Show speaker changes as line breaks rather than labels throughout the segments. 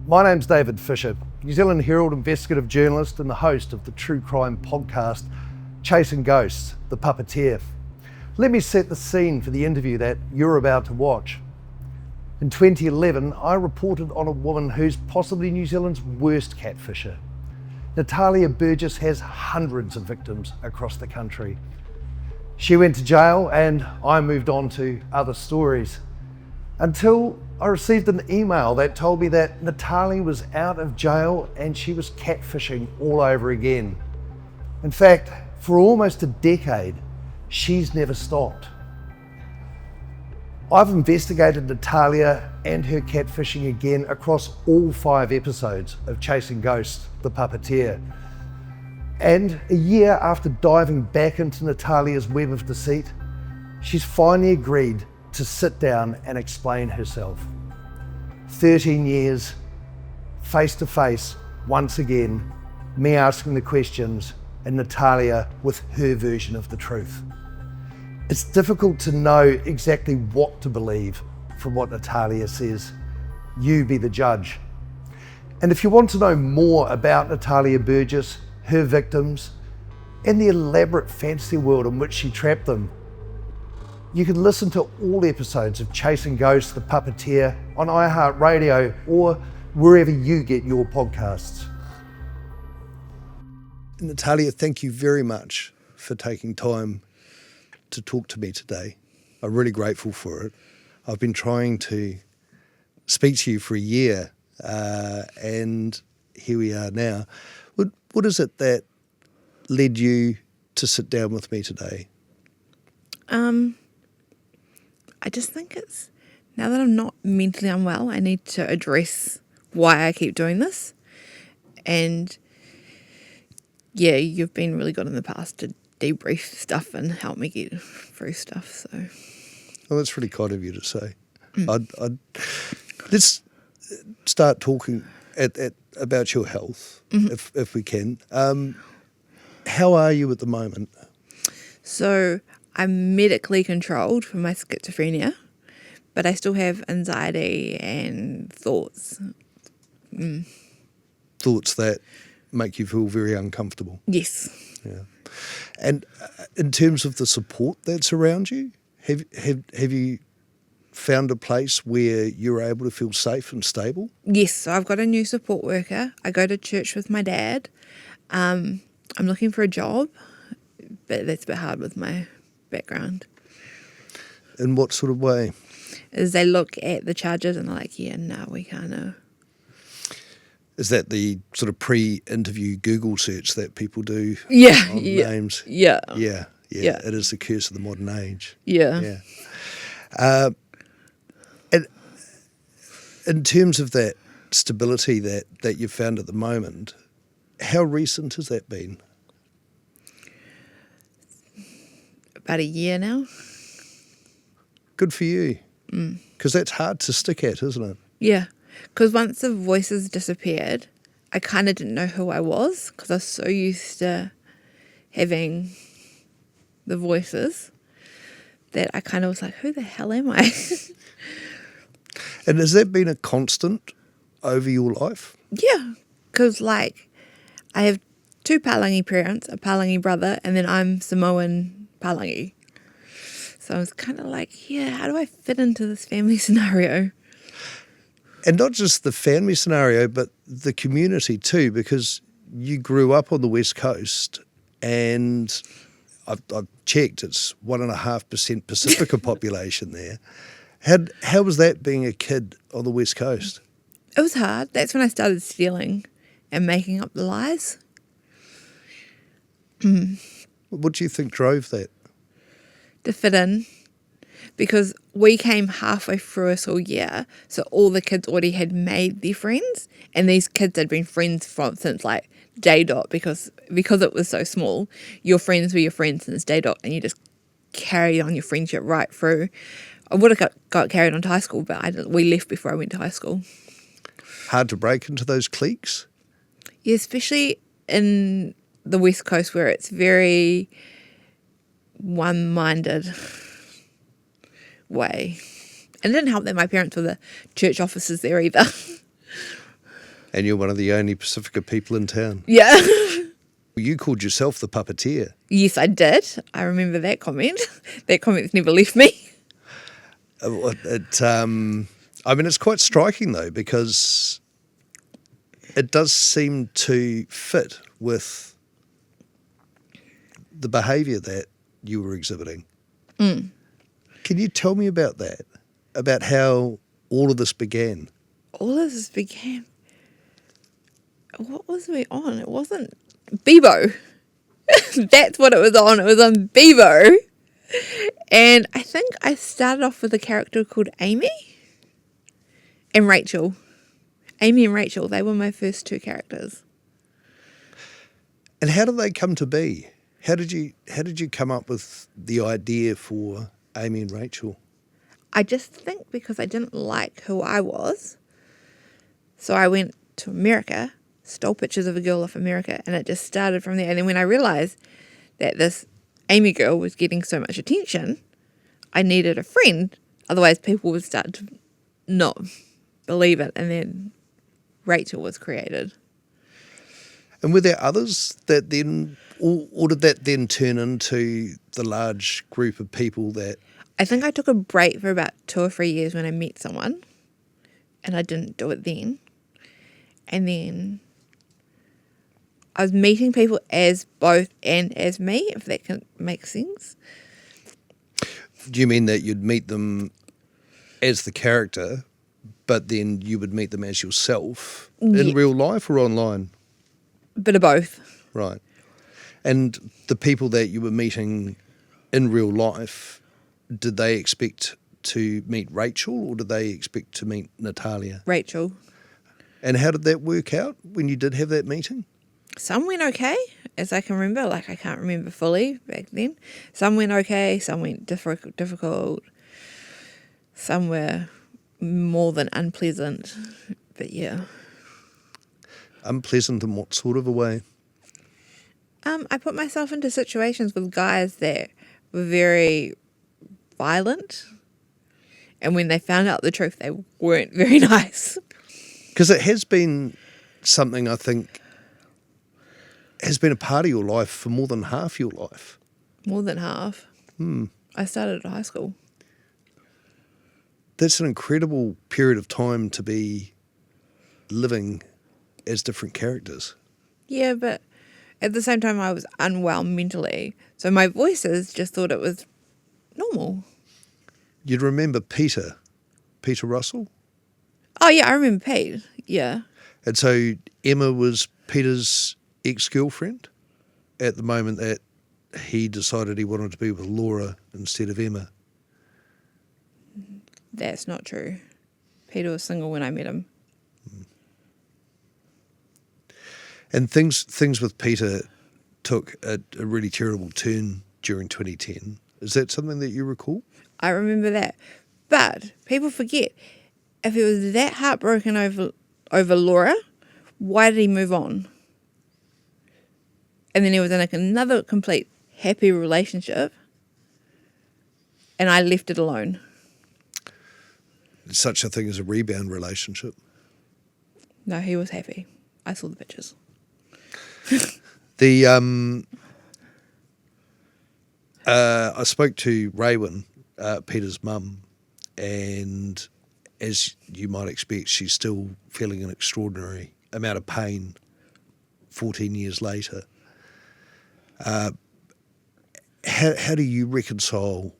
My name's David Fisher, New Zealand Herald investigative journalist and the host of the true crime podcast, Chasing Ghosts, The Puppeteer. Let me set the scene for the interview that you're about to watch. In 2011, I reported on a woman who's possibly New Zealand's worst catfisher. Natalia Burgess has hundreds of victims across the country. She went to jail and I moved on to other stories, until I received an email that told me that Natalia was out of jail and she was catfishing all over again. In fact, for almost a decade, she's never stopped. I've investigated Natalia and her catfishing again across all 5 episodes of Chasing Ghosts, The Puppeteer. And a year after diving back into Natalia's web of deceit, she's finally agreed to sit down and explain herself. 13 years, face to face, once again, me asking the questions and Natalia with her version of the truth. It's difficult to know exactly what to believe from what Natalia says. You be the judge. And if you want to know more about Natalia Burgess, her victims, and the elaborate fantasy world in which she trapped them, you can listen to all episodes of Chasing Ghosts, The Puppeteer on iHeartRadio or wherever you get your podcasts. Natalia, thank you very much for taking time to talk to me today. I'm really grateful for it. I've been trying to speak to you for a year, and here we are now. What is it that led you to sit down with me today?
I just think it's, now that I'm not mentally unwell, I need to address why I keep doing this. And yeah, you've been really good in the past to debrief stuff and help me get through stuff. So,
Well, that's really kind of you to say. Let's start talking about your health, if we can. How are you at the moment?
So I'm medically controlled for my schizophrenia, but I still have anxiety and thoughts.
Thoughts that make you feel very uncomfortable.
Yes.
Yeah. And in terms of the support that's around you, have you found a place where you're able to feel safe and stable?
Yes, so I've got a new support worker. I go to church with my dad. I'm looking for a job, but that's a bit hard with my background.
In what sort of way?
Is they look at the charges and they're like, yeah, no, we can't.
Is that the sort of pre-interview Google search that people do
Yeah,
on
yeah,
names?
yeah.
Yeah.
Yeah.
It is the curse of the modern age.
Yeah.
And in terms of that stability that you've found at the moment, how recent has that been?
About a year now.
Good for you. Because that's hard to stick at, isn't it?
Yeah, because once the voices disappeared, I kind of didn't know who I was because I was so used to having the voices that I kind of was like, who the hell am I?
And has that been a constant over your life?
Yeah, because like I have 2 Palangi parents, a Palangi brother, and then I'm Samoan Palangi. So I was kind of like, yeah, how do I fit into this family scenario?
And not just the family scenario, but the community too, because you grew up on the West Coast and I've checked, it's 1.5% Pacifica population there. How was that being a kid on the West Coast?
It was hard. That's when I started stealing and making up the lies.
What do you think drove that?
To fit in, because we came halfway through a school year, so all the kids already had made their friends, and these kids had been friends since like day dot, because it was so small. Your friends were your friends since day dot, and you just carried on your friendship right through. I would have got carried on to high school, but we left before I went to high school.
Hard to break into those cliques?
Yeah, especially in the West Coast where it's very one-minded way. And it didn't help that my parents were the church officers there either.
And you're one of the only Pacifica people in town.
Yeah.
You called yourself the Puppeteer.
Yes, I did. I remember that comment. That comment's never left me.
It's quite striking though, because it does seem to fit with the behaviour that you were exhibiting.
Mm.
Can you tell me about that? About how all of this began?
All of this began. What was we on? It wasn't Bebo. That's what it was on. It was on Bebo. And I think I started off with a character called Amy and Rachel. Amy and Rachel, they were my first two characters.
And how did they come to be? How did you come up with the idea for Amy and Rachel?
I just think because I didn't like who I was. So I went to America, stole pictures of a girl off America, and it just started from there. And then when I realised that this Amy girl was getting so much attention, I needed a friend. Otherwise people would start to not believe it. And then Rachel was created.
And were there others that then, or did that then turn into the large group of people that...
I think I took a break for about 2 or 3 years when I met someone, and I didn't do it then. And then I was meeting people as both and as me, if that can make sense.
Do you mean that you'd meet them as the character, but then you would meet them as yourself in real life or online?
A bit of both.
Right. And the people that you were meeting in real life, did they expect to meet Rachel or did they expect to meet Natalia?
Rachel.
And how did that work out when you did have that meeting?
Some went okay, as I can remember. Like, I can't remember fully back then. Some went okay, some went difficult. Some were more than unpleasant. But yeah.
Unpleasant in what sort of a way?
I put myself into situations with guys that were very violent. And when they found out the truth, they weren't very nice.
Because it has been something I think has been a part of your life for more than half your life.
More than half. I started at high school.
That's an incredible period of time to be living as different characters.
Yeah, but at the same time I was unwell mentally. So my voices just thought it was normal.
You'd remember Peter Russell?
Oh, yeah, I remember Pete. Yeah.
And so Emma was Peter's ex-girlfriend at the moment that he decided he wanted to be with Laura instead of Emma.
That's not true. Peter was single when I met him.
And things with Peter took a really terrible turn during 2010. Is that something that you recall?
I remember that. But people forget, if he was that heartbroken over Laura, why did he move on? And then he was in another complete happy relationship, and I left it alone.
Such a thing as a rebound relationship.
No, he was happy. I saw the pictures.
I spoke to Raywin, Peter's mum, and as you might expect, she's still feeling an extraordinary amount of pain 14 years later. How do you reconcile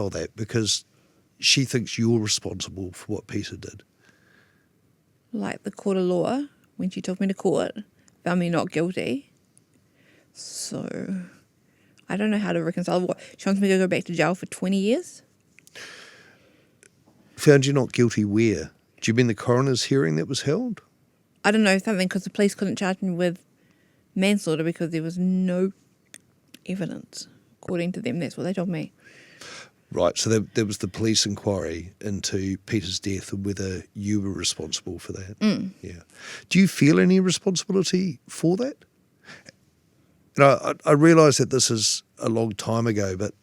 that? Because she thinks you're responsible for what Peter did.
Like the court of law, when she took me to court, found me not guilty. So I don't know how to reconcile. What, she wants me to go back to jail for 20 years?
Found you not guilty where? Do you mean the coroner's hearing that was held?
I don't know, something, because the police couldn't charge me with manslaughter because there was no evidence. According to them, that's what they told me.
Right, so there was the police inquiry into Peter's death and whether you were responsible for that. Yeah. Do you feel any responsibility for that? And I realise that this is a long time ago, but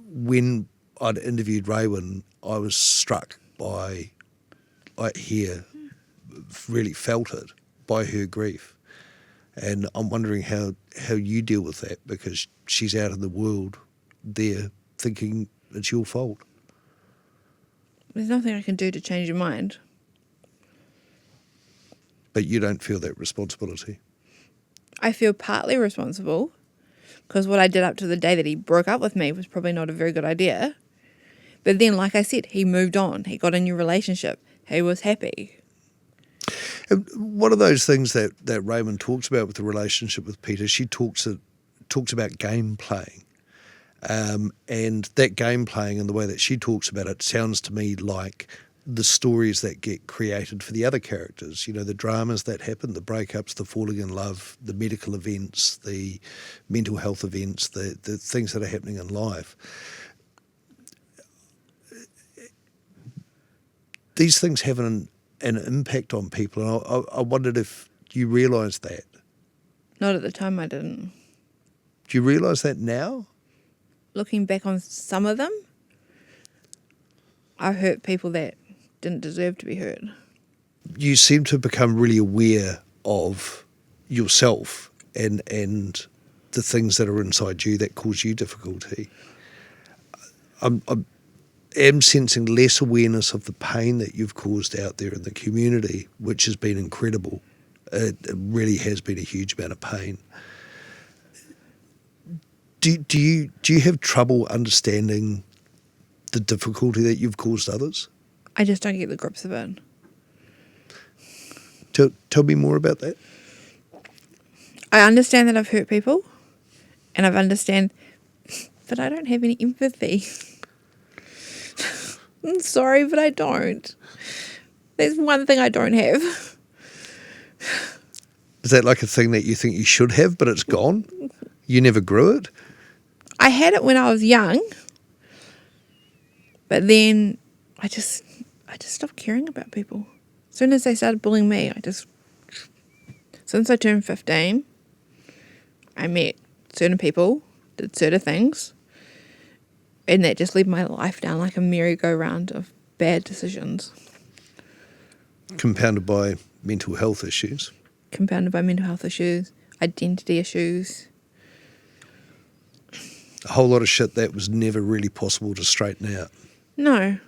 when I'd interviewed Raywin, I was struck by here really felt it by her grief. And I'm wondering how you deal with that, because she's out in the world there thinking it's your fault.
There's nothing I can do to change your mind.
But you don't feel that responsibility.
I feel partly responsible because what I did up to the day that he broke up with me was probably not a very good idea. But then, like I said, he moved on. He got a new relationship. He was happy.
And one of those things that Raymond talks about with the relationship with Peter, she talks about game playing. And that game playing and the way that she talks about it sounds to me like the stories that get created for the other characters, the dramas that happen, the breakups, the falling in love, the medical events, the mental health events, the things that are happening in life. These things have an impact on people, and I wondered if you realised that.
Not at the time, I didn't.
Do you realise that now?
Looking back on some of them, I hurt people that didn't deserve to be hurt.
You seem to have become really aware of yourself and the things that are inside you that cause you difficulty. I am sensing less awareness of the pain that you've caused out there in the community, which has been incredible. It really has been a huge amount of pain. Do you have trouble understanding the difficulty that you've caused others?
I just don't get the grips of it.
Tell me more about that.
I understand that I've hurt people, and I understand, but I don't have any empathy. I'm sorry, but I don't. There's one thing I don't have.
Is that like a thing that you think you should have, but it's gone? You never grew it?
I had it when I was young, but then I just stopped caring about people. As soon as they started bullying me, since I turned 15, I met certain people, did certain things, and that just led my life down like a merry-go-round of bad decisions.
Compounded by mental health issues.
Identity issues.
A whole lot of shit that was never really possible to straighten out.
No.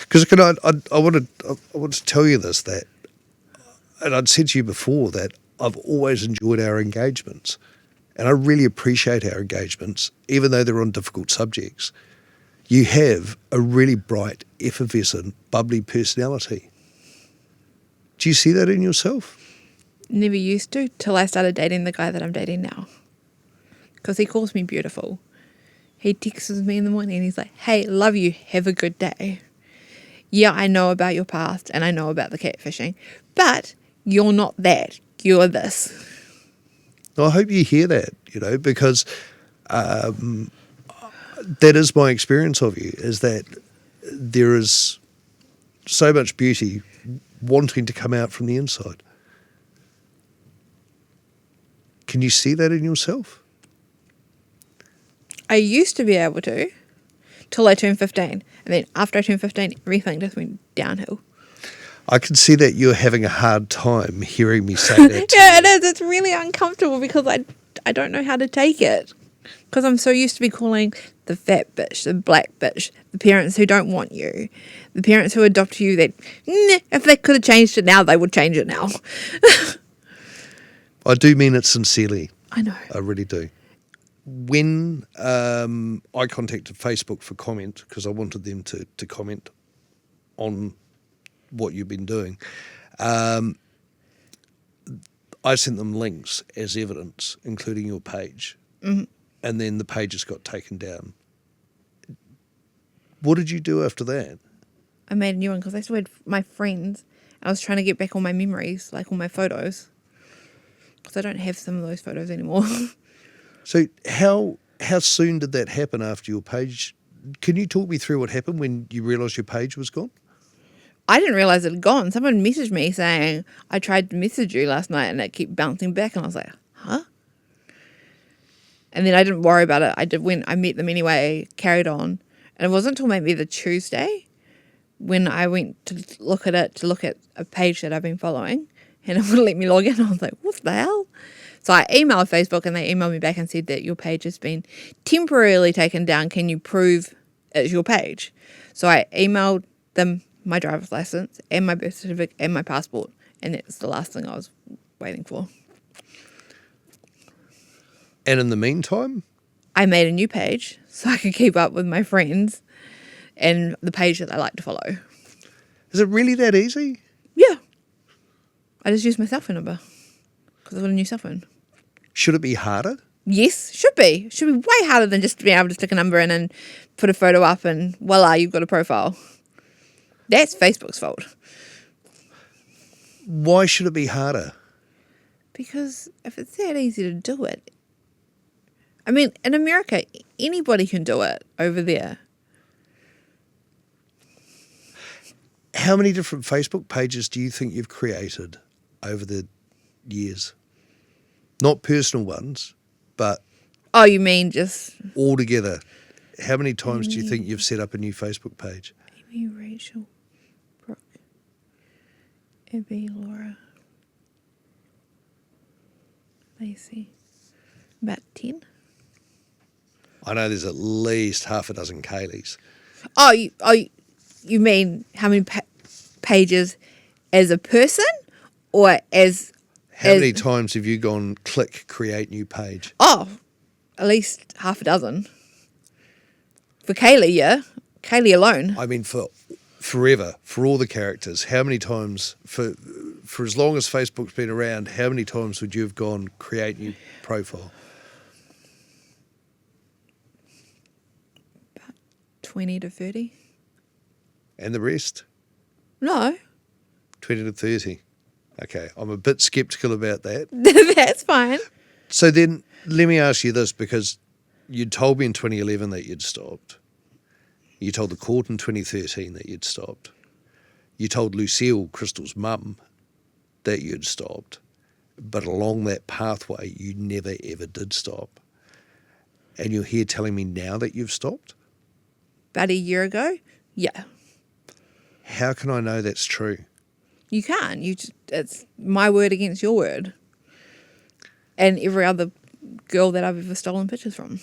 Because I wanted to tell you this, that, and I'd said to you before that I've always enjoyed our engagements, and I really appreciate our engagements, even though they're on difficult subjects. You have a really bright, effervescent, bubbly personality. Do you see that in yourself?
Never used to, till I started dating the guy that I'm dating now. Because he calls me beautiful. He texts me in the morning and he's like, "Hey, love you, have a good day. Yeah, I know about your past and I know about the catfishing, but you're not that, you're this."
I hope you hear that, because that is my experience of you, is that there is so much beauty wanting to come out from the inside. Can you see that in yourself?
I used to be able to, till I turned 15. And then after I turned 15, everything just went downhill.
I can see that you're having a hard time hearing me say that to
Yeah,
you.
it is. It's really uncomfortable because I don't know how to take it. Because I'm so used to be calling the fat bitch, the black bitch, the parents who don't want you, the parents who adopt you that, if they could have changed it now, they would change it now.
I do mean it sincerely.
I know.
I really do. When I contacted Facebook for comment, because I wanted them to comment on what you've been doing, I sent them links as evidence, including your page, and then the pages got taken down. What did you do after that?
I made a new one because I still had my friends. I was trying to get back all my memories, like all my photos, because I don't have some of those photos anymore.
So how soon did that happen after your page? Can you talk me through what happened when you realised your page was gone?
I didn't realise it had gone. Someone messaged me saying, "I tried to message you last night and it kept bouncing back." And I was like, huh? And then I didn't worry about it. I met them anyway, carried on. And it wasn't until maybe the Tuesday when I went to look at a page that I've been following, and it wouldn't let me log in. I was like, what the hell? So I emailed Facebook, and they emailed me back and said that your page has been temporarily taken down. Can you prove it's your page? So I emailed them my driver's license and my birth certificate and my passport, and that's the last thing I was waiting for.
And in the meantime?
I made a new page so I could keep up with my friends and the page that I like to follow.
Is it really that easy?
Yeah. I just used my cell phone number because I've got a new cell phone.
Should it be harder?
Yes, should be. Should be way harder than just being able to stick a number in and put a photo up and voila, you've got a profile. That's Facebook's fault.
Why should it be harder?
Because if it's that easy to do it, I mean, in America, anybody can do it over there.
How many different Facebook pages do you think you've created over the years? Not personal ones, but...
Oh, you mean just...
altogether. How many times do you think you've set up a new Facebook page?
Amy, Rachel, Brooke, Abby, Laura, Lacey. About 10.
I know there's at least half a dozen Kayleys.
Oh, you mean how many pages as a person or as...
How many times have you gone, click, create new page?
Oh, at least half a dozen. For Kaylee, yeah. Kaylee alone.
I mean, for forever, for all the characters, how many times, for as long as Facebook's been around, how many times would you have gone, create new profile?
20 to 30.
And the rest?
No.
20 to 30. Okay, I'm a bit sceptical about that.
That's fine.
So then let me ask you this, because you told me in 2011 that you'd stopped. You told the court in 2013 that you'd stopped. You told Lucille, Crystal's mum, that you'd stopped. But along that pathway, you never, ever did stop. And you're here telling me now that you've stopped?
About a year ago? Yeah.
How can I know that's true?
You can't. It's my word against your word. And every other girl that I've ever stolen pictures from.